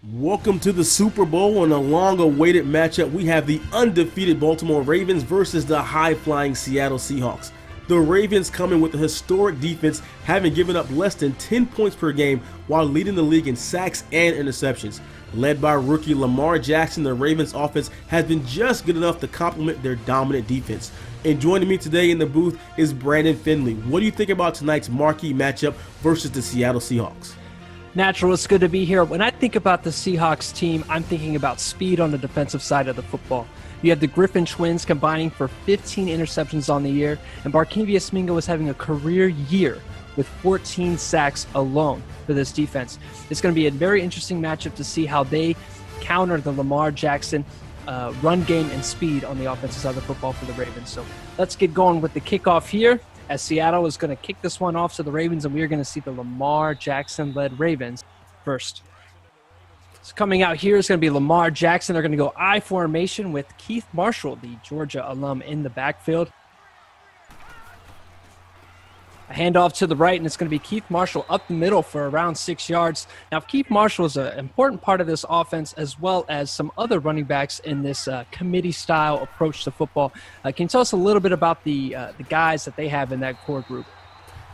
Welcome to the Super Bowl. In a long-awaited matchup, we have the undefeated Baltimore Ravens versus the high-flying Seattle Seahawks. The Ravens coming with a historic defense, having given up less than 10 points per game while leading the league in sacks and interceptions. Led by rookie Lamar Jackson, the Ravens offense has been just good enough to complement their dominant defense. And joining me today in the booth is Brandon Finley. What do you think about tonight's marquee matchup versus the Seattle Seahawks? Natural, it's good to be here. When I think about the Seahawks team, I'm thinking about speed on the defensive side of the football. You have the Griffin twins combining for 15 interceptions on the year, and Barkevious Mingo is having a career year with 14 sacks alone for this defense. It's going to be a very interesting matchup to see how they counter the Lamar Jackson run game and speed on the offensive side of the football for the Ravens. So let's get going with the kickoff here, as Seattle is going to kick this one off to the Ravens, and we are going to see the Lamar Jackson-led Ravens first. So coming out here is going to be Lamar Jackson. They're going to go I formation with Keith Marshall, the Georgia alum, in the backfield. A handoff to the right, and it's going to be Keith Marshall up the middle for around 6 yards. Now, Keith Marshall is an important part of this offense, as well as some other running backs in this committee-style approach to football. Can you tell us a little bit about the guys that they have in that core group?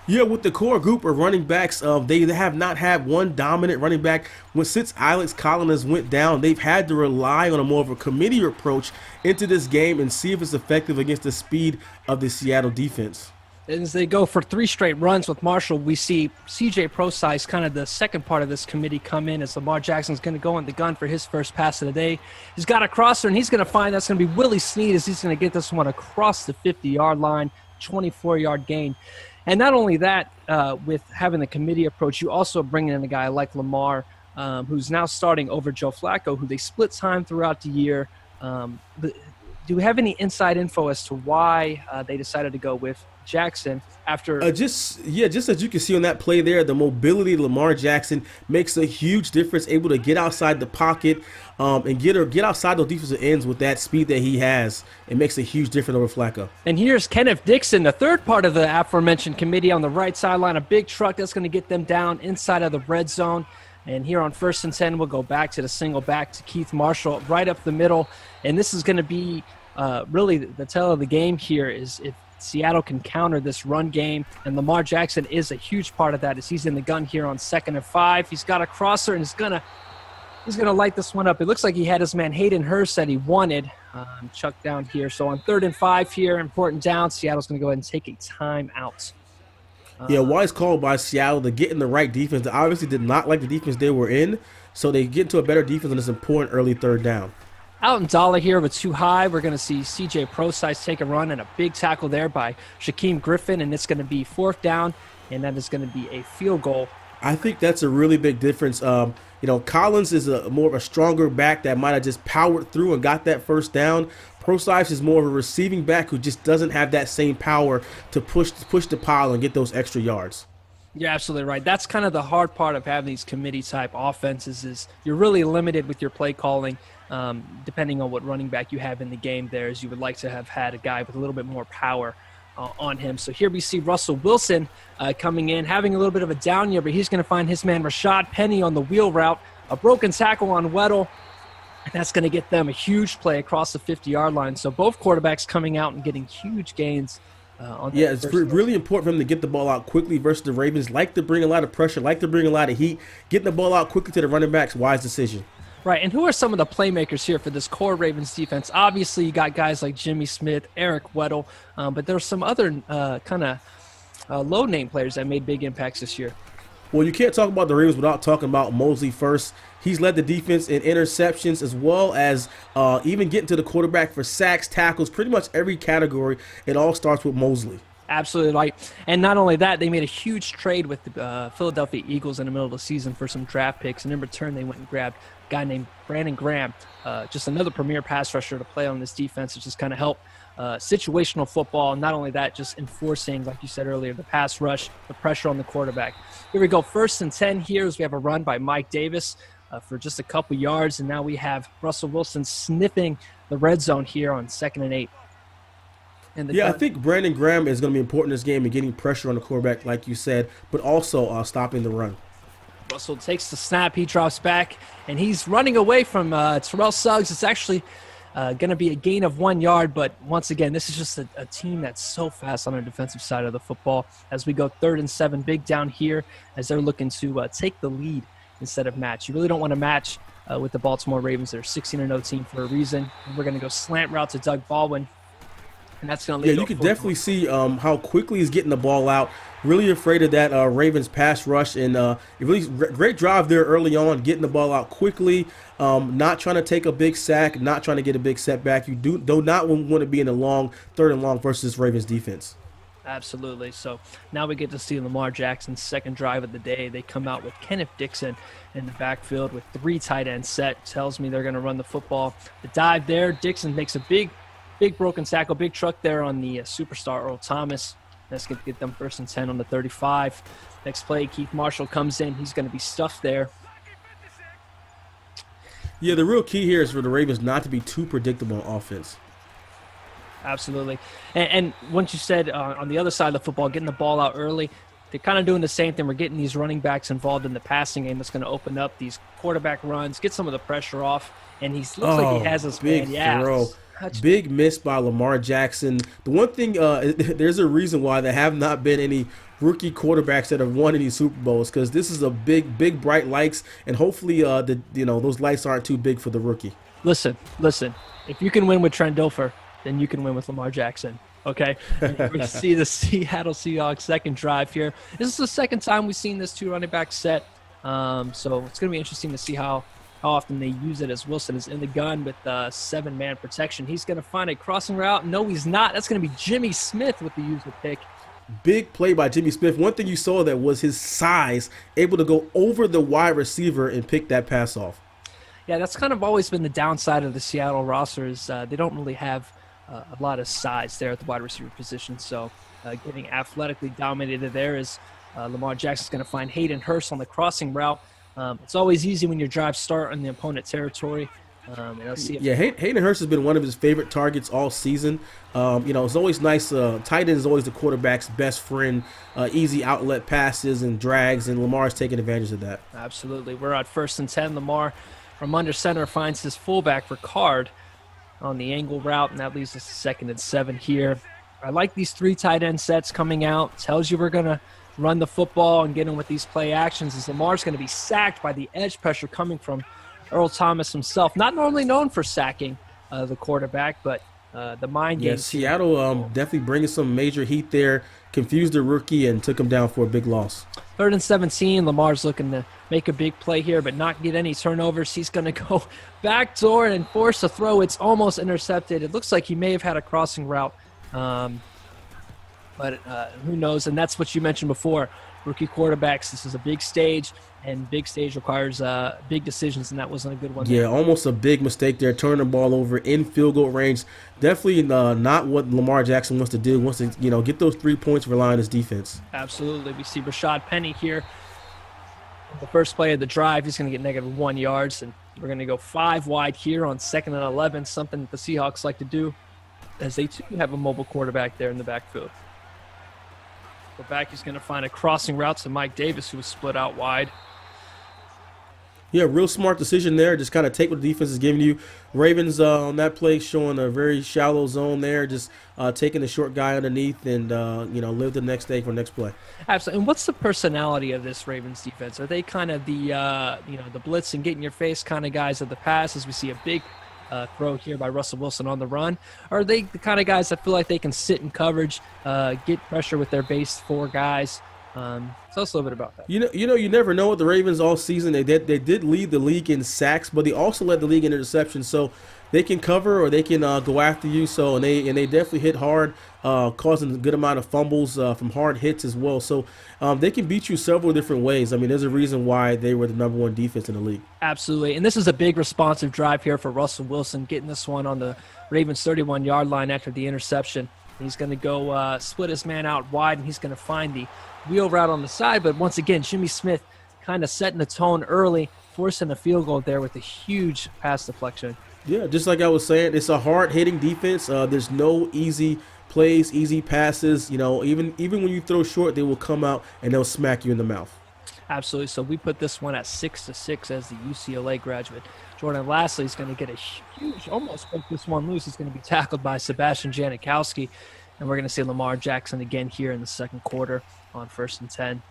Yeah, with the core group of running backs, they have not had one dominant running back. Since Alex Collins went down, they've had to rely on a more of a committee approach into this game and see if it's effective against the speed of the Seattle defense. As they go for 3 straight runs with Marshall, we see CJ Prosise, kind of the second part of this committee, come in as Lamar Jackson's going to go in the gun for his first pass of the day. He's got a crosser, and he's going to find that's going to be Willie Snead as he's going to get this one across the 50-yard line, 24-yard gain. And not only that, with having the committee approach, you also bring in a guy like Lamar, who's now starting over Joe Flacco, who they split time throughout the year. But do we have any inside info as to why they decided to go with Jackson after just as you can see on that play there, the mobility of Lamar Jackson makes a huge difference, able to get outside the pocket and get outside those defensive ends with that speed that he has. It makes a huge difference over Flacco. And here's Kenneth Dixon, the third part of the aforementioned committee, on the right sideline, a big truck that's going to get them down inside of the red zone. And here on 1st and 10, we'll go back to the single back to Keith Marshall right up the middle. And this is going to be really the tell of the game here, is if Seattle can counter this run game, and Lamar Jackson is a huge part of that as he's in the gun here on 2nd and 5. He's got a crosser, and he's gonna light this one up. It looks like he had his man Hayden Hurst that he wanted chucked down here. So on 3rd and 5 here, important down, Seattle's going to go ahead and take a timeout. Yeah, wise call by Seattle to get in the right defense. They obviously did not like the defense they were in, so they get into a better defense on this important early 3rd down. Out in dollar here with too high, we're going to see CJ Prosise take a run, and a big tackle there by Shaquem Griffin, and it's going to be 4th down, and that is going to be a field goal. I think that's a really big difference. Collins is more of a stronger back that might have just powered through and got that 1st down. Prosise is more of a receiving back who just doesn't have that same power to push the pile and get those extra yards. You're absolutely right. That's kind of the hard part of having these committee-type offenses, is you're really limited with your play calling. Depending on what running back you have in the game there, as you would like to have had a guy with a little bit more power on him. So here we see Russell Wilson coming in, having a little bit of a down year, but he's going to find his man Rashad Penny on the wheel route, a broken tackle on Weddle, and that's going to get them a huge play across the 50-yard line. So both quarterbacks coming out and getting huge gains. It's really important for them to get the ball out quickly versus the Ravens. Like to bring a lot of pressure, like to bring a lot of heat. Getting the ball out quickly to the running backs, wise decision. Right, and who are some of the playmakers here for this core Ravens defense? Obviously, you got guys like Jimmy Smith, Eric Weddle, but there's some other kind of low-name players that made big impacts this year. Well, you can't talk about the Ravens without talking about Mosley first. He's led the defense in interceptions, as well as even getting to the quarterback for sacks, tackles, pretty much every category. It all starts with Mosley. Absolutely right. And not only that, they made a huge trade with the Philadelphia Eagles in the middle of the season for some draft picks, and in return they went and grabbed a guy named Brandon Graham, just another premier pass rusher to play on this defense, to just kind of help situational football. And not only that, just enforcing, like you said earlier, the pass rush, the pressure on the quarterback. Here we go, 1st and 10 here, as we have a run by Mike Davis for just a couple yards, and now we have Russell Wilson sniffing the red zone here on 2nd and 8. I think Brandon Graham is going to be important in this game and getting pressure on the quarterback, like you said, but also stopping the run. Russell takes the snap. He drops back, and he's running away from Terrell Suggs. It's actually going to be a gain of 1 yard, but once again, this is just a team that's so fast on the defensive side of the football. As we go 3rd and 7, big down here as they're looking to take the lead instead of match. You really don't want to match with the Baltimore Ravens. They're a 16-0 team for a reason. And we're going to go slant route to Doug Baldwin, and that's going to lead. Yeah, you can definitely see how quickly he's getting the ball out. Really afraid of that Ravens pass rush, and really great drive there early on, getting the ball out quickly, not trying to take a big sack, not trying to get a big setback. You do not want to be in a long 3rd and long versus Ravens defense. Absolutely. So now we get to see Lamar Jackson's second drive of the day. They come out with Kenneth Dixon in the backfield with 3 tight end set. Tells me they're going to run the football. The dive there, Dixon makes a big broken tackle, big truck there on the superstar Earl Thomas. That's going to get them 1st and 10 on the 35. Next play, Keith Marshall comes in. He's going to be stuffed there. Yeah, the real key here is for the Ravens not to be too predictable on offense. Absolutely. And once you said on the other side of the football, getting the ball out early, they're kind of doing the same thing. We're getting these running backs involved in the passing game. That's going to open up these quarterback runs, get some of the pressure off, and he looks like he has his big man. throw. Big miss by Lamar Jackson. The one thing, there's a reason why there have not been any rookie quarterbacks that have won any Super Bowls, because this is a big bright lights, and hopefully those lights aren't too big for the rookie. Listen. If you can win with Trent Dilfer, then you can win with Lamar Jackson. Okay, we see the Seattle Seahawks second drive here. This is the second time we've seen this 2 running back set, so it's going to be interesting to see how often they use it as Wilson is in the gun with 7-man protection. He's going to find a crossing route. No, he's not. That's going to be Jimmy Smith with the user pick. Big play by Jimmy Smith. One thing you saw that was his size, able to go over the wide receiver and pick that pass off. Yeah, that's kind of always been the downside of the Seattle roster is they don't really have a lot of size there at the wide receiver position. So getting athletically dominated there is Lamar Jackson's going to find Hayden Hurst on the crossing route. It's always easy when your drives start on the opponent territory. And let's see if Hayden Hurst has been one of his favorite targets all season. It's always nice. Tight end is always the quarterback's best friend. Easy outlet passes and drags, and Lamar's taking advantage of that. Absolutely. We're at 1st and 10. Lamar from under center finds his fullback Ricard on the angle route, and that leaves us 2nd and 7 here. I like these 3 tight end sets coming out. Tells you we're going to run the football and get in with these play actions, as Lamar's going to be sacked by the edge pressure coming from Earl Thomas himself. Not normally known for sacking the quarterback, but the mind game. Yeah, Seattle definitely bringing some major heat there. Confused the rookie and took him down for a big loss. 3rd and 17. Lamar's looking to make a big play here, but not get any turnovers. He's going to go backdoor and force a throw. It's almost intercepted. It looks like he may have had a crossing route. But who knows? And that's what you mentioned before. Rookie quarterbacks, this is a big stage, and big stage requires big decisions, and that wasn't a good one. Yeah, almost a big mistake there, turning the ball over in field goal range. Definitely not what Lamar Jackson wants to do. Wants to get those 3 points, rely on his defense. Absolutely. We see Rashad Penny here. The first play of the drive, he's going to get -1 yards, and we're going to go 5 wide here on 2nd and 11, something that the Seahawks like to do, as they too have a mobile quarterback there in the backfield. Go back, he's going to find a crossing route to Mike Davis, who was split out wide. Yeah, real smart decision there. Just kind of take what the defense is giving you. Ravens on that play showing a very shallow zone there, just taking the short guy underneath and, live the next day for next play. Absolutely. And what's the personality of this Ravens defense? Are they kind of the, the blitz and get in your face kind of guys of the pass, as we see a big throw here by Russell Wilson on the run? Or are they the kind of guys that feel like they can sit in coverage, get pressure with their base 4 guys? Tell us a little bit about that. You never know with the Ravens all season. They did lead the league in sacks, but they also led the league in interceptions. So they can cover or they can go after you. So and they definitely hit hard, causing a good amount of fumbles from hard hits as well. So they can beat you several different ways. I mean, there's a reason why they were the #1 defense in the league. Absolutely, and this is a big responsive drive here for Russell Wilson, getting this one on the Ravens 31-yard line after the interception. He's going to go split his man out wide, and he's going to find the wheel route on the side. But once again, Jimmy Smith kind of setting the tone early, forcing a field goal there with a huge pass deflection. Yeah, just like I was saying, it's a hard-hitting defense. There's no easy plays, easy passes. Even when you throw short, they will come out and they'll smack you in the mouth. Absolutely. So we put this one at 6-6 as the UCLA graduate. Jordan Lastly is going to get a huge, almost broke this one loose. He's going to be tackled by Sebastian Janikowski. And we're going to see Lamar Jackson again here in the second quarter on 1st and 10.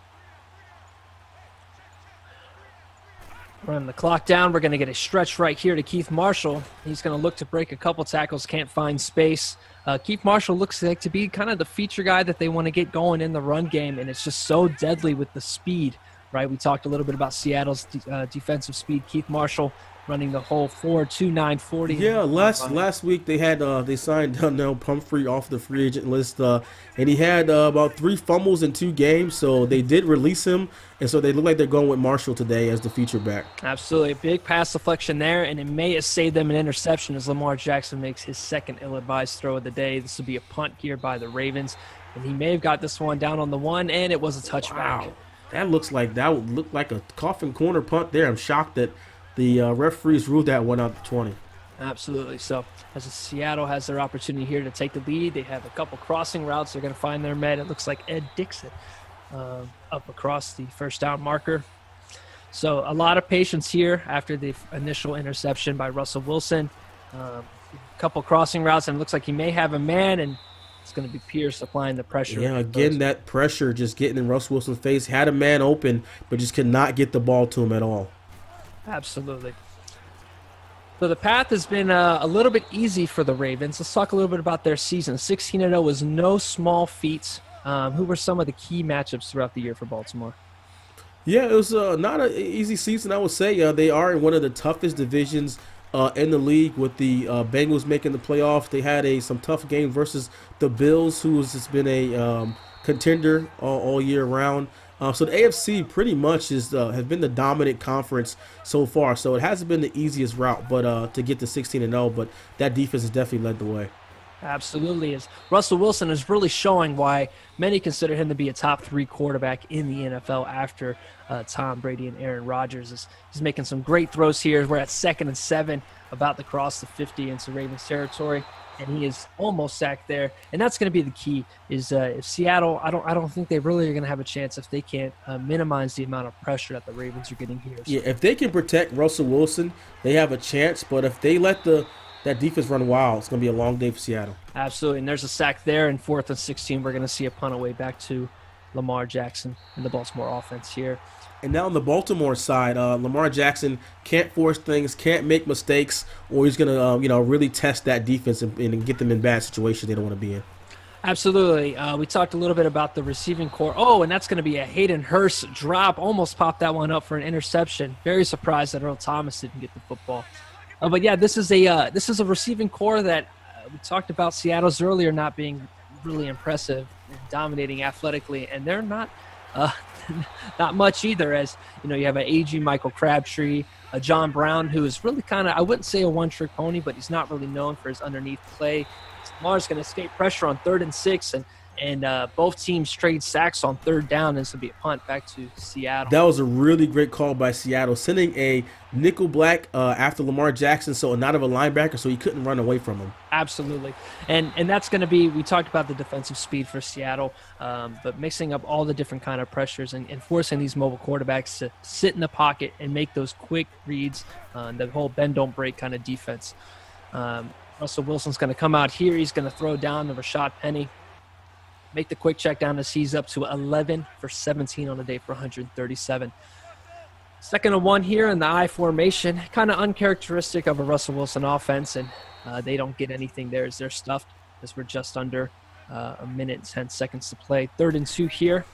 Running the clock down, we're going to get a stretch right here to Keith Marshall. He's going to look to break a couple tackles, can't find space. Keith Marshall looks like to be kind of the feature guy that they want to get going in the run game, and it's just so deadly with the speed, right? We talked a little bit about Seattle's defensive speed. Keith Marshall running the whole 4.29 40. Yeah, last week they had they signed Donnell Pumphrey off the free agent list, and he had about 3 fumbles in 2 games, so they did release him, and so they look like they're going with Marshall today as the feature back. Absolutely, a big pass deflection there, and it may have saved them an interception as Lamar Jackson makes his second ill-advised throw of the day. This will be a punt here by the Ravens, and he may have got this one down on the 1, and it was a touchback. Wow, that would look like a coffin corner punt there. I'm shocked that the referees ruled that one out to 20. Absolutely. So as Seattle has their opportunity here to take the lead, they have a couple crossing routes. They're going to find their man. It looks like Ed Dixon up across the first down marker. So a lot of patience here after the initial interception by Russell Wilson. A couple crossing routes, and it looks like he may have a man, and it's going to be Pierce applying the pressure. Yeah, again, that pressure just getting in Russell Wilson's face. Had a man open, but just could not get the ball to him at all. Absolutely. So the path has been a little bit easy for the Ravens. Let's talk a little bit about their season. 16-0 was no small feat. Who were some of the key matchups throughout the year for Baltimore? Yeah, it was not an easy season, I would say. They are in one of the toughest divisions in the league, with the Bengals making the playoffs. They had some tough games versus the Bills, who has just been a contender all year round. So the AFC pretty much has been the dominant conference so far. So it hasn't been the easiest route, but to get to 16-0. But that defense has definitely led the way. Absolutely. As Russell Wilson is really showing why many consider him to be a top 3 quarterback in the NFL after Tom Brady and Aaron Rodgers. He's making some great throws here. We're at 2nd and 7, about to cross the 50 into Ravens territory, and he is almost sacked there. And that's going to be the key. Is if Seattle, I don't think they really are going to have a chance if they can't minimize the amount of pressure that the Ravens are getting here. So. Yeah, if they can protect Russell Wilson, they have a chance. But if they let that defense run wild, it's going to be a long day for Seattle. Absolutely, and there's a sack there. In 4th and 16, we're going to see a punt away back to Lamar Jackson and the Baltimore offense here. And now on the Baltimore side, Lamar Jackson can't force things, can't make mistakes, or he's going to really test that defense and get them in bad situations they don't want to be in. Absolutely. We talked a little bit about the receiving core. Oh, and that's going to be a Hayden Hurst drop. Almost popped that one up for an interception. Very surprised that Earl Thomas didn't get the football. But yeah, this is a receiving core that we talked about Seattle's earlier not being really impressive and dominating athletically, and they're not not much either. As you have an aging Michael Crabtree, a John Brown, who is really kind of, I wouldn't say a one-trick pony, but he's not really known for his underneath play. Lamar's going to escape pressure on 3rd and 6, and both teams trade sacks on 3rd down, and this will be a punt back to Seattle. That was a really great call by Seattle, sending a nickel black after Lamar Jackson, so not of a linebacker, so he couldn't run away from him. Absolutely. And that's going to be, we talked about the defensive speed for Seattle, but mixing up all the different kind of pressures and forcing these mobile quarterbacks to sit in the pocket and make those quick reads, the whole bend don't break kind of defense. Russell Wilson's going to come out here. He's going to throw down to Rashad Penny. Make the quick check down as he's up to 11 for 17 on the day for 137. 2nd and 1 here in the I formation. Kind of uncharacteristic of a Russell Wilson offense, and they don't get anything there as they're stuffed, as we're just under a minute and 10 seconds to play. 3rd and 2 here.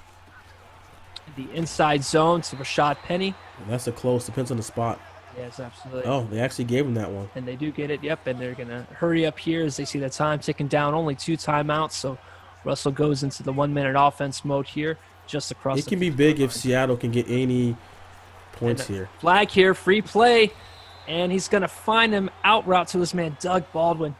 The inside zone to Rashad Penny. That's a close. Depends on the spot. Yes, absolutely. Oh, they actually gave him that one. And they do get it, yep, and they're going to hurry up here as they see the time ticking down. Only 2 timeouts, so Russell goes into the 1-minute offense mode here, just across. It can be big if Seattle can get any points here. Flag here, free play, and he's going to find him out route to his man, Doug Baldwin,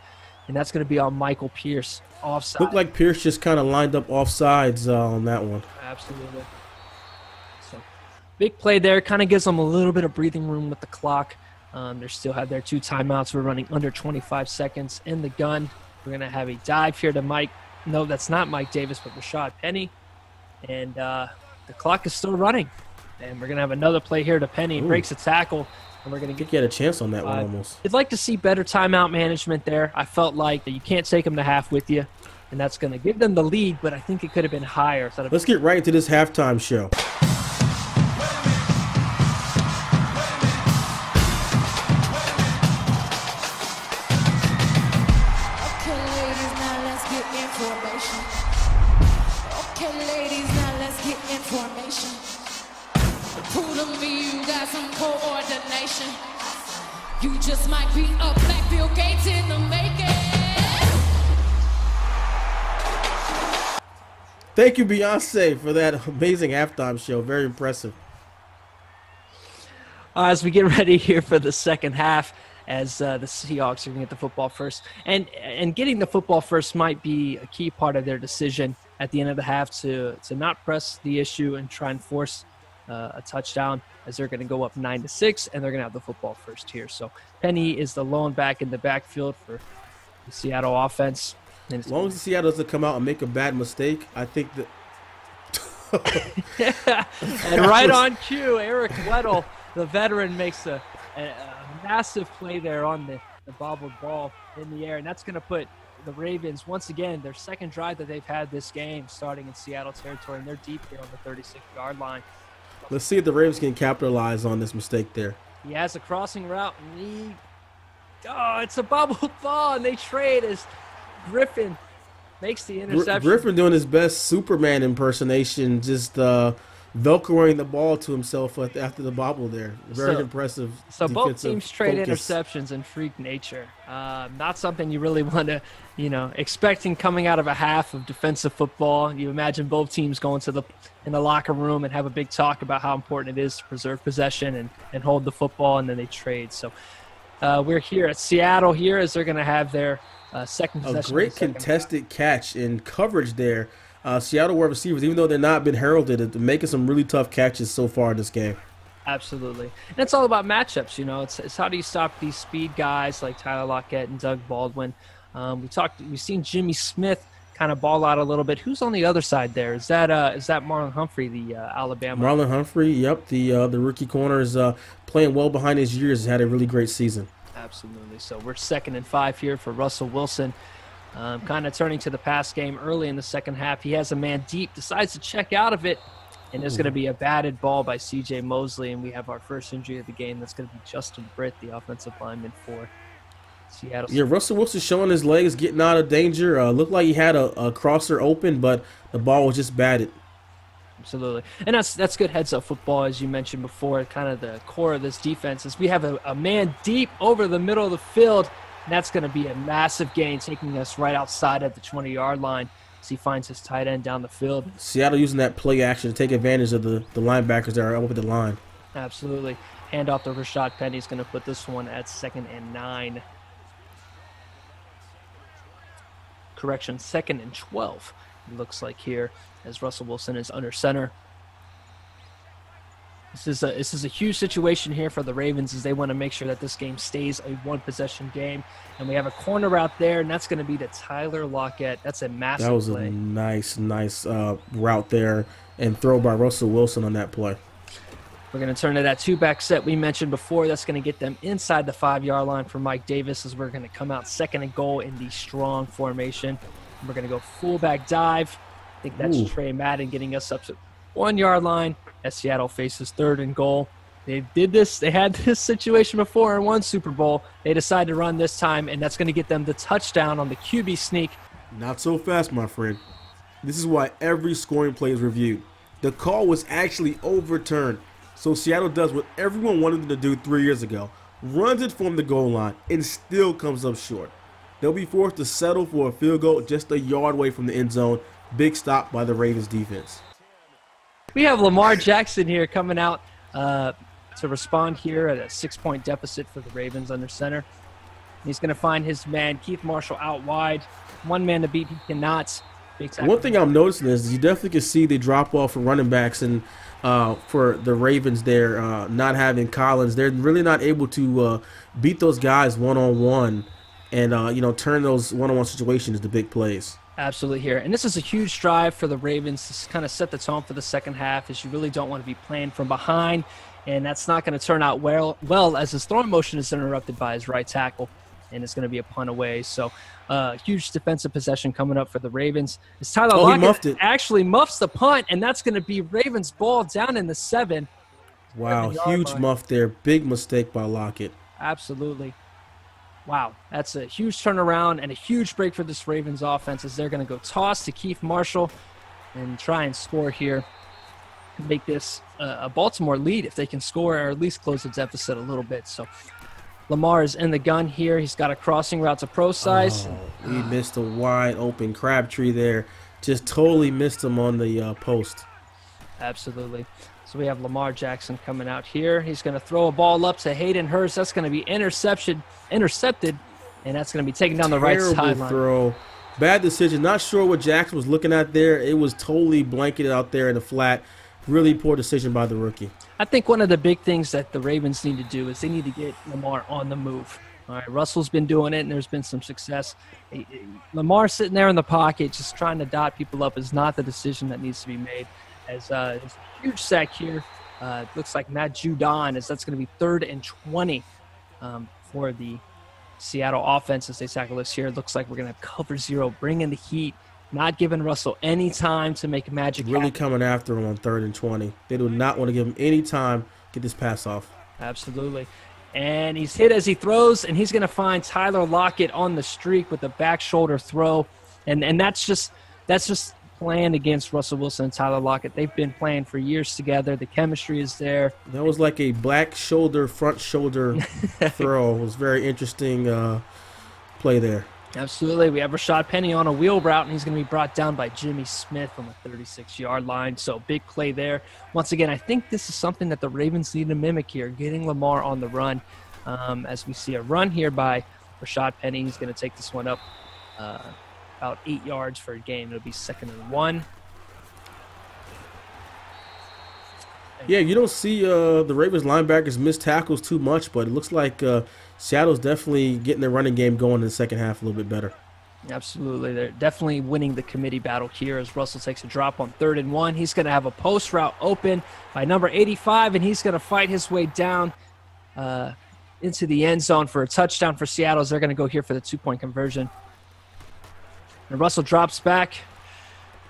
and that's going to be on Michael Pierce, offside. Looked like Pierce just kind of lined up offsides on that one. Absolutely. So, big play there, kind of gives them a little bit of breathing room with the clock. They still have their 2 timeouts. We're running under 25 seconds in the gun. We're going to have a dive here to Mike. No, that's not Mike Davis, but Rashad Penny. And the clock is still running. And we're going to have another play here to Penny. Ooh. Breaks a tackle, and we're going to get a chance on that one almost. I'd like to see better timeout management there. I felt like you can't take them to half with you, and that's going to give them the lead, but I think it could have been higher. Let's get right into this halftime show. You just might be a black Bill Gates in the making. Thank you, Beyonce, for that amazing halftime show. Very impressive. As we get ready here for the second half, as the Seahawks are going to get the football first. And getting the football first might be a key part of their decision at the end of the half to not press the issue and try and force a touchdown, as they're going to go up 9-6, and they're going to have the football first here. So Penny is the lone back in the backfield for the Seattle offense. As long as the Seattle doesn't come out and make a bad mistake, I think that. And right on cue, Eric Weddle, the veteran, makes a massive play there on the bobbled ball in the air, and that's going to put the Ravens, once again, their second drive that they've had this game, starting in Seattle territory, and they're deep here on the 36-yard line. Let's see if the Ravens can capitalize on this mistake there. He has a crossing route, and it's a bobbled ball, and they trade as Griffin makes the interception. Griffin doing his best Superman impersonation, just velcroing the ball to himself after the bobble there. Very impressive. So both teams trade interceptions in freak nature. Not something you really want to, expecting coming out of a half of defensive football. You imagine both teams going in the locker room and have a big talk about how important it is to preserve possession and hold the football, and then they trade. So we're here at Seattle here as they're going to have their second possession. A great contested catch and coverage there. Seattle wide receivers, even though they're not been heralded, making some really tough catches so far in this game. Absolutely. And it's all about matchups, It's how do you stop these speed guys like Tyler Lockett and Doug Baldwin. We've seen Jimmy Smith kind of ball out a little bit. Who's on the other side there? Is that Marlon Humphrey, the Alabama? Marlon Humphrey, yep. The rookie corner is playing well behind his years. Has had a really great season. Absolutely. So we're 2nd and 5 here for Russell Wilson. Kind of turning to the pass game early in the second half. He has a man deep, decides to check out of it, and there's going to be a batted ball by C.J. Mosley, and we have our first injury of the game. That's going to be Justin Britt, the offensive lineman for Seattle. Yeah, Russell Wilson showing his legs, getting out of danger. Looked like he had a crosser open, but the ball was just batted. Absolutely. And that's good heads-up football, as you mentioned before. Kind of the core of this defense is we have a man deep over the middle of the field, and that's going to be a massive gain, taking us right outside at the 20-yard line as he finds his tight end down the field. Seattle using that play action to take advantage of the linebackers that are over the line. Absolutely. Hand off to Rashad Penny. He's going to put this one at 2nd and 9. Correction, 2nd and 12. It looks like here as Russell Wilson is under center. This is a huge situation here for the Ravens as they want to make sure that this game stays a one-possession game. And we have a corner out there, and that's going to be to Tyler Lockett. That's a massive play. That was a nice route there and throw by Russell Wilson on that play. We're going to turn to that two-back set we mentioned before. That's going to get them inside the 5-yard line for Mike Davis as we're going to come out 2nd and goal in the strong formation. And we're going to go fullback dive. I think that's Trey Madden getting us up to 1-yard line as Seattle faces 3rd and goal. They had this situation before and won Super Bowl. They decided to run this time, and that's going to get them the touchdown on the QB sneak. Not so fast, my friend. This is why every scoring play is reviewed. The call was actually overturned. So Seattle does what everyone wanted them to do 3 years ago. Runs it from the goal line and still comes up short. They'll be forced to settle for a field goal just a yard away from the end zone. Big stop by the Ravens defense. We have Lamar Jackson here coming out to respond here at a 6-point deficit for the Ravens under center. He's going to find his man Keith Marshall out wide. One man to beat, he cannot. One thing I'm noticing is you definitely can see the drop off for running backs, and for the Ravens there, not having Collins, they're really not able to beat those guys one-on-one and turn those one-on-one situations into big plays. Absolutely here. And this is a huge drive for the Ravens to kind of set the tone for the second half, as you really don't want to be playing from behind. And that's not going to turn out well as his throwing motion is interrupted by his right tackle. And it's going to be a punt away. So huge defensive possession coming up for the Ravens. As Tyler Lockett actually muffs the punt, and that's going to be Ravens ball down in the 7. Wow, huge muff there. Big mistake by Lockett. Absolutely. Wow, that's a huge turnaround and a huge break for this Ravens offense, as they're going to go toss to Keith Marshall and try and score here and make this a Baltimore lead if they can score, or at least close the deficit a little bit. So Lamar is in the gun here. He's got a crossing route to Procise. Oh, he missed a wide open Crabtree there. Just totally missed him on the post. Absolutely. So we have Lamar Jackson coming out here. He's going to throw a ball up to Hayden Hurst. That's going to be intercepted, and that's going to be taken down the right sideline. Throw. Bad decision. Not sure what Jackson was looking at there. It was totally blanketed out there in the flat. Really poor decision by the rookie. I think one of the big things that the Ravens need to do is they need to get Lamar on the move. All right, Russell's been doing it, and there's been some success. Lamar sitting there in the pocket, just trying to dot people up, is not the decision that needs to be made. As there's a huge sack here. It looks like Matt Judon, as that's going to be 3rd and 20 for the Seattle offense as they tackle this here. It looks like we're going to cover 0, bring in the heat, not giving Russell any time to make magic really happen. Coming after him on 3rd and 20. They do not want to give him any time to get this pass off. Absolutely. And he's hit as he throws, and he's going to find Tyler Lockett on the streak with a back shoulder throw. And that's just playing against Russell Wilson and Tyler Lockett. They've been playing for years together. The chemistry is there. That was like a back shoulder, front shoulder throw. It was very interesting play there. Absolutely. We have Rashad Penny on a wheel route, and he's going to be brought down by Jimmy Smith on the 36-yard line. So big play there. Once again, I think this is something that the Ravens need to mimic here, getting Lamar on the run. As we see a run here by Rashad Penny. He's going to take this one up about 8 yards for a gain. It'll be 2nd and 1. Yeah, you don't see the Ravens linebackers miss tackles too much, but it looks like Seattle's definitely getting their running game going in the second half a little bit better. Absolutely. They're definitely winning the committee battle here as Russell takes a drop on 3rd and 1. He's going to have a post route open by number 85, and he's going to fight his way down into the end zone for a touchdown for Seattle, as they're going to go here for the 2-point conversion. And Russell drops back,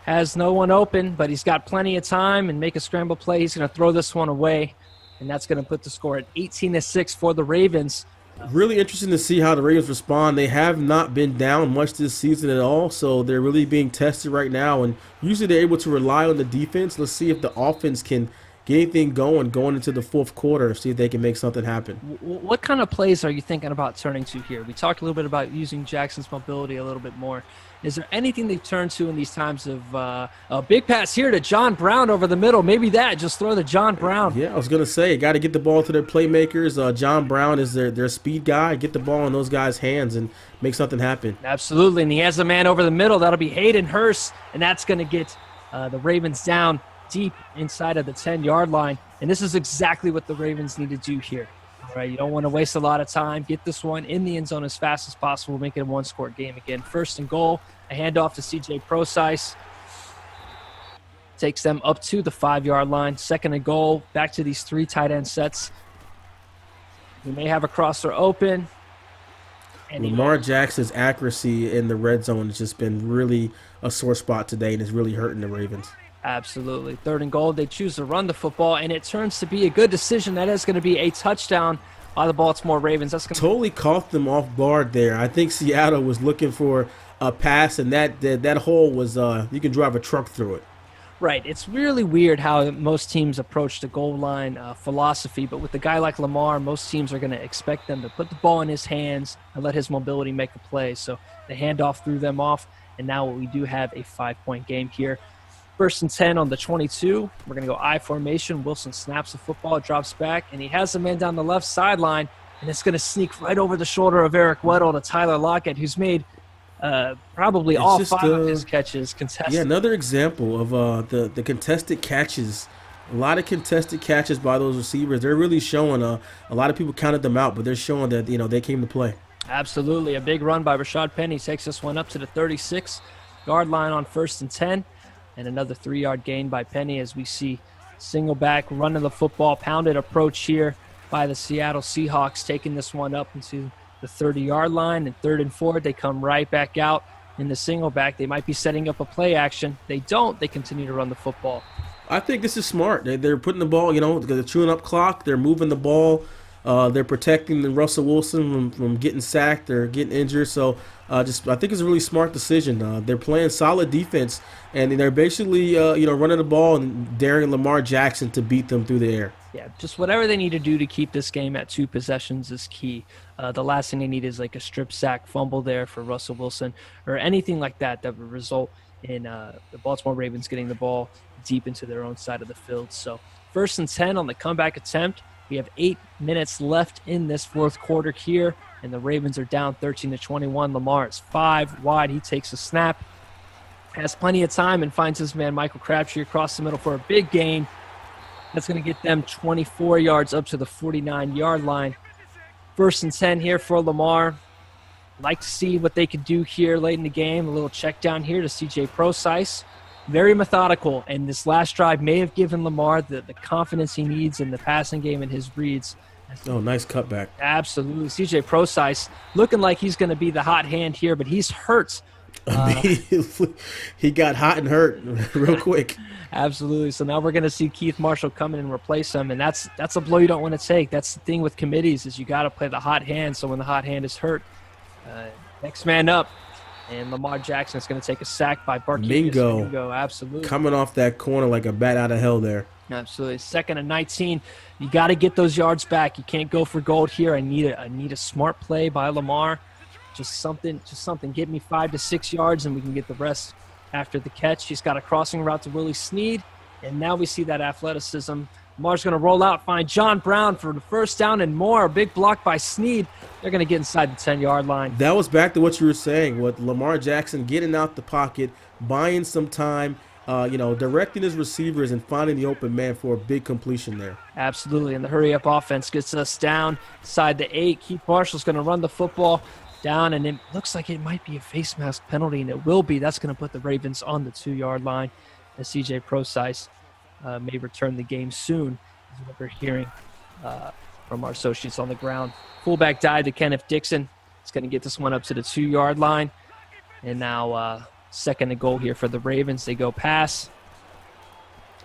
has no one open, but he's got plenty of time and make a scramble play. He's going to throw this one away, and that's going to put the score at 18-6 for the Ravens. Really interesting to see how the Ravens respond. They have not been down much this season at all, so they're really being tested right now, and usually they're able to rely on the defense. Let's see if the offense can get anything going into the 4th quarter, see if they can make something happen. What kind of plays are you thinking about turning to here? We talked a little bit about using Jackson's mobility a little bit more. Is there anything they've turned to in these times of a big pass here to John Brown over the middle? Maybe that, just throw to John Brown. Yeah, I was going to say, got to get the ball to their playmakers. John Brown is their speed guy. Get the ball in those guys' hands and make something happen. Absolutely, and he has a man over the middle. That'll be Hayden Hurst, and that's going to get the Ravens down deep inside of the 10-yard line. And this is exactly what the Ravens need to do here. All right, you don't want to waste a lot of time. Get this one in the end zone as fast as possible. Make it a 1-score game again. 1st and goal, a handoff to CJ Procise. Takes them up to the 5-yard line. 2nd and goal, back to these 3 tight end sets. We may have a crosser open. And Lamar Jackson's accuracy in the red zone has just been really a sore spot today, and it's really hurting the Ravens. Absolutely. 3rd and goal, they choose to run the football, and it turns to be a good decision. That is going to be a touchdown by the Baltimore Ravens. That's going to totally caught them off guard there. I think Seattle was looking for a pass, and that hole was you can drive a truck through it. Right. It's really weird how most teams approach the goal line philosophy, but with a guy like Lamar, most teams are going to expect them to put the ball in his hands and let his mobility make a play. So the handoff threw them off, and now we do have a 5-point game here. 1st and 10 on the 22. We're going to go I formation. Wilson snaps the football, drops back, and he has a man down the left sideline, and it's going to sneak right over the shoulder of Eric Weddle to Tyler Lockett, who's made probably all 5 of his catches contested. Yeah, another example of the contested catches. A lot of contested catches by those receivers. They're really showing a lot of people counted them out, but they're showing that they came to play. Absolutely. A big run by Rashad Penny takes this one up to the 36. yard line on 1st and 10. And another 3-yard gain by Penny as we see single back running the football, pounded approach here by the Seattle Seahawks, taking this one up into the 30-yard line. And 3rd and 4, they come right back out in the single back. They might be setting up a play action. They don't. They continue to run the football. I think this is smart. They're putting the ball, they're chewing up clock. They're moving the ball. They're protecting the Russell Wilson from getting sacked or getting injured. So I think it's a really smart decision. They're playing solid defense, and they're basically running the ball and daring Lamar Jackson to beat them through the air. Yeah, just whatever they need to do to keep this game at 2 possessions is key. The last thing they need is like a strip sack fumble there for Russell Wilson or anything like that would result in the Baltimore Ravens getting the ball deep into their own side of the field. So 1st and 10 on the comeback attempt. We have 8 minutes left in this 4th quarter here, and the Ravens are down 13-21. Lamar is 5 wide. He takes a snap, has plenty of time, and finds his man Michael Crabtree across the middle for a big gain. That's going to get them 24 yards up to the 49-yard line. 1st and 10 here for Lamar. Like to see what they could do here late in the game. A little check down here to C.J. Prosise. Very methodical, and this last drive may have given Lamar the confidence he needs in the passing game and his reads. Oh, nice cutback. Absolutely. C.J. Prosise looking like he's going to be the hot hand here, but he's hurt. He got hot and hurt real quick. Absolutely. So now we're going to see Keith Marshall come in and replace him, and that's a blow you don't want to take. That's the thing with committees is you got to play the hot hand, so when the hot hand is hurt, next man up. And Lamar Jackson is going to take a sack by Mingo. Absolutely. Coming off that corner like a bat out of hell there. Absolutely. 2nd and 19. You got to get those yards back. You can't go for gold here. I need a smart play by Lamar. Just something. Get me 5 to 6 yards, and we can get the rest after the catch. He's got a crossing route to Willie Snead, and now we see that athleticism. Lamar's going to roll out, find John Brown for the 1st down and more. A big block by Snead. They're going to get inside the 10-yard line. That was back to what you were saying with Lamar Jackson getting out the pocket, buying some time, directing his receivers and finding the open man for a big completion there. Absolutely, and the hurry-up offense gets us down inside the 8. Keith Marshall's going to run the football down, and it looks like it might be a face mask penalty, and it will be. That's going to put the Ravens on the 2-yard line, as C.J. Prosise may return the game soon, is what we're hearing from our associates on the ground. Fullback dive to Kenneth Dixon. It's going to get this one up to the 2-yard line. And now 2nd and goal here for the Ravens. They go pass.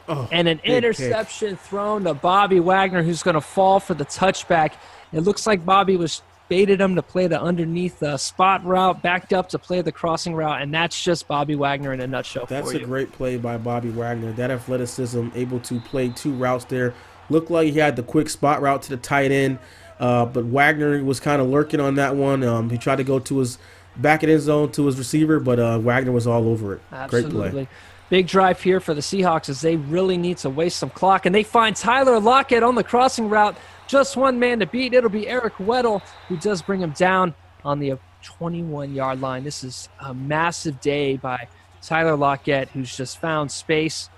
Oh, and an interception thrown to Bobby Wagner, who's going to fall for the touchback. It looks like Bobby was baited him to play the underneath spot route, backed up to play the crossing route, and that's just Bobby Wagner in a nutshell. That's a great play by Bobby Wagner. That athleticism, able to play 2 routes there. Looked like he had the quick spot route to the tight end, but Wagner was kind of lurking on that one. He tried to go to his back end zone to his receiver, but Wagner was all over it. Absolutely. Great play. Big drive here for the Seahawks as they really need to waste some clock, and they find Tyler Lockett on the crossing route. Just one man to beat. It'll be Eric Weddle, who does bring him down on the 21-yard line. This is a massive day by Tyler Lockett, who's just found space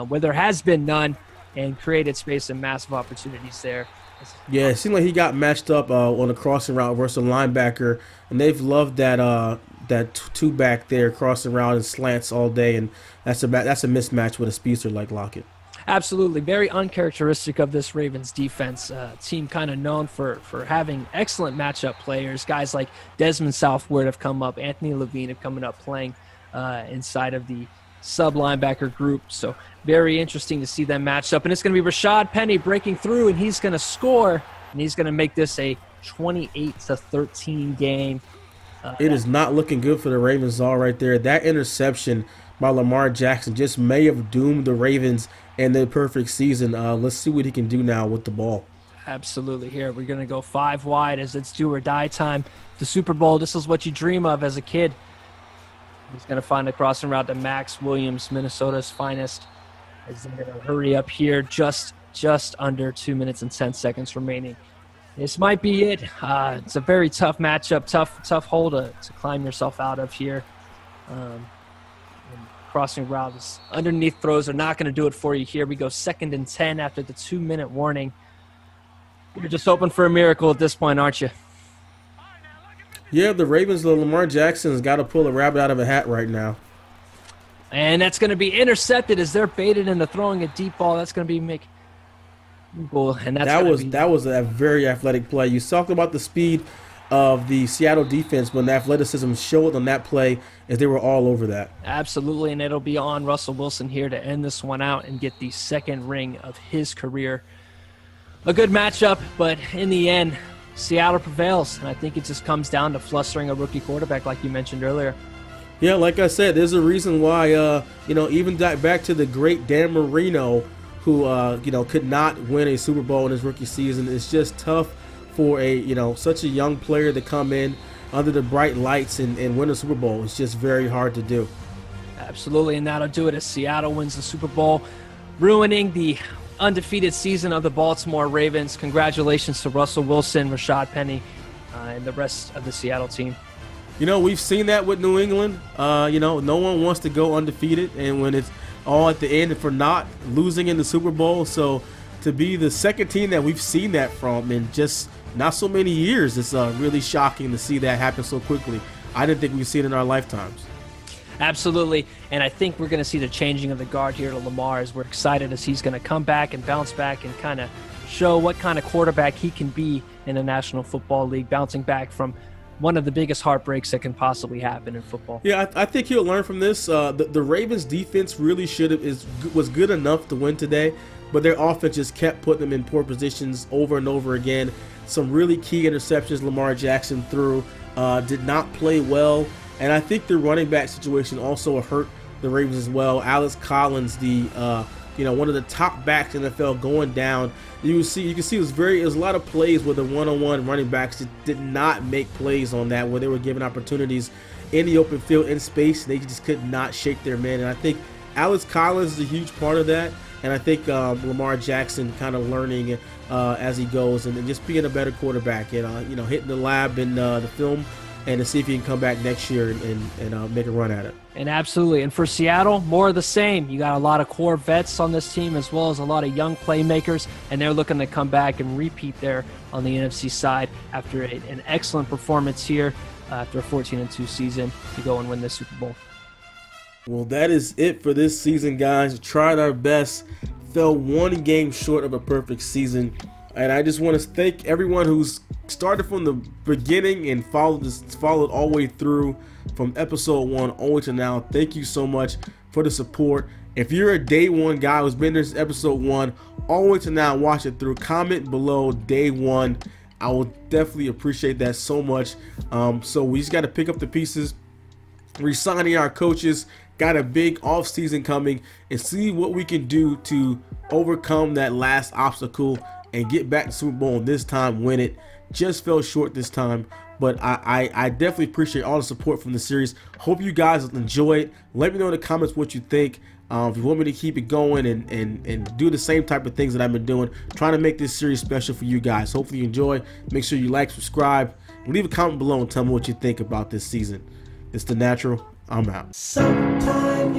where there has been none and created space and massive opportunities there. Yeah, it seemed like he got matched up on a crossing route versus a linebacker, and they've loved that two-back there crossing route and slants all day, and that's a mismatch with a speedster like Lockett. Absolutely. Very uncharacteristic of this Ravens defense. Team kind of known for having excellent matchup players. Guys like Desmond Southward have come up. Anthony Levine have come up playing inside of the sub-linebacker group. So very interesting to see them matched up. And it's going to be Rashad Penny breaking through, and he's going to score, and he's going to make this a 28-13 game. It is not looking good for the Ravens all right there. That interception by Lamar Jackson just may have doomed the Ravens and their perfect season. Let's see what he can do now with the ball. Absolutely. Here we're going to go 5 wide as it's do or die time. The Super Bowl, this is what you dream of as a kid. He's going to find a crossing route to Max Williams, Minnesota's finest, as they're going to hurry up here just under 2 minutes and 10 seconds remaining. This might be it. It's a very tough matchup, tough hole to climb yourself out of here. Crossing routes, underneath throws are not going to do it for you here. We go 2nd and 10 after the 2-minute warning. You're just hoping for a miracle at this point, aren't you? Yeah, the Ravens, Lamar Jackson's got to pull a rabbit out of a hat right now. And that's going to be intercepted as they're baited into throwing a deep ball. That's going to be and that was a very athletic play. You talked about the speed of the Seattle defense, but the athleticism showed on that play as they were all over that. Absolutely, and it'll be on Russell Wilson here to end this one out and get the second ring of his career. A good matchup, but in the end, Seattle prevails, and I think it just comes down to flustering a rookie quarterback like you mentioned earlier. Yeah, like I said, there's a reason why, even back to the great Dan Marino, who, could not win a Super Bowl in his rookie season. It's just tough for such a young player to come in under the bright lights and win a Super Bowl. It's just very hard to do. Absolutely, and that'll do it as Seattle wins the Super Bowl, ruining the undefeated season of the Baltimore Ravens. Congratulations to Russell Wilson, Rashad Penny, and the rest of the Seattle team. We've seen that with New England. No one wants to go undefeated, and when it's all at the end for not losing in the Super Bowl. So to be the second team that we've seen that from in just not so many years, it's really shocking to see that happen so quickly. I didn't think we'd see it in our lifetimes. Absolutely, and I think we're going to see the changing of the guard here to Lamar as we're excited as he's going to come back and bounce back and kind of show what kind of quarterback he can be in the National Football League, bouncing back from one of the biggest heartbreaks that can possibly happen in football. Yeah, I think he'll learn from this. The Ravens' defense really was good enough to win today, but their offense just kept putting them in poor positions over and over again. Some really key interceptions Lamar Jackson threw, did not play well, and I think the running back situation also hurt the Ravens as well. Alex Collins, one of the top backs in the NFL, going down. You can see it was a lot of plays where the one-on-one running backs did not make plays on that, where they were given opportunities in the open field, in space. They just could not shake their man, and I think Alex Collins is a huge part of that. And I think Lamar Jackson kind of learning as he goes and just being a better quarterback and hitting the lab in the film and to see if he can come back next year and make a run at it. And absolutely. And for Seattle, more of the same. You got a lot of core vets on this team as well as a lot of young playmakers, and they're looking to come back and repeat there on the NFC side after an excellent performance here after a 14-2 season to go and win the Super Bowl. Well, that is it for this season, guys. We tried our best, fell one game short of a perfect season. And I just want to thank everyone who's started from the beginning and followed all the way through from episode 1 all the way to now. Thank you so much for the support. If you're a day one guy who's been there since episode 1 all the way to now, watch it through, comment below day 1. I will definitely appreciate that so much. So we just got to pick up the pieces, re-signing our coaches, got a big off season coming, and see what we can do to overcome that last obstacle and get back to Super Bowl, and this time win it. Just fell short this time, but I definitely appreciate all the support from the series. Hope you guys enjoy it. Let me know in the comments what you think. If you want me to keep it going and do the same type of things that I've been doing, trying to make this series special for you guys. Hopefully you enjoy. Make sure you like, subscribe, leave a comment below and tell me what you think about this season. It's The Natural. I'm out. Sometimes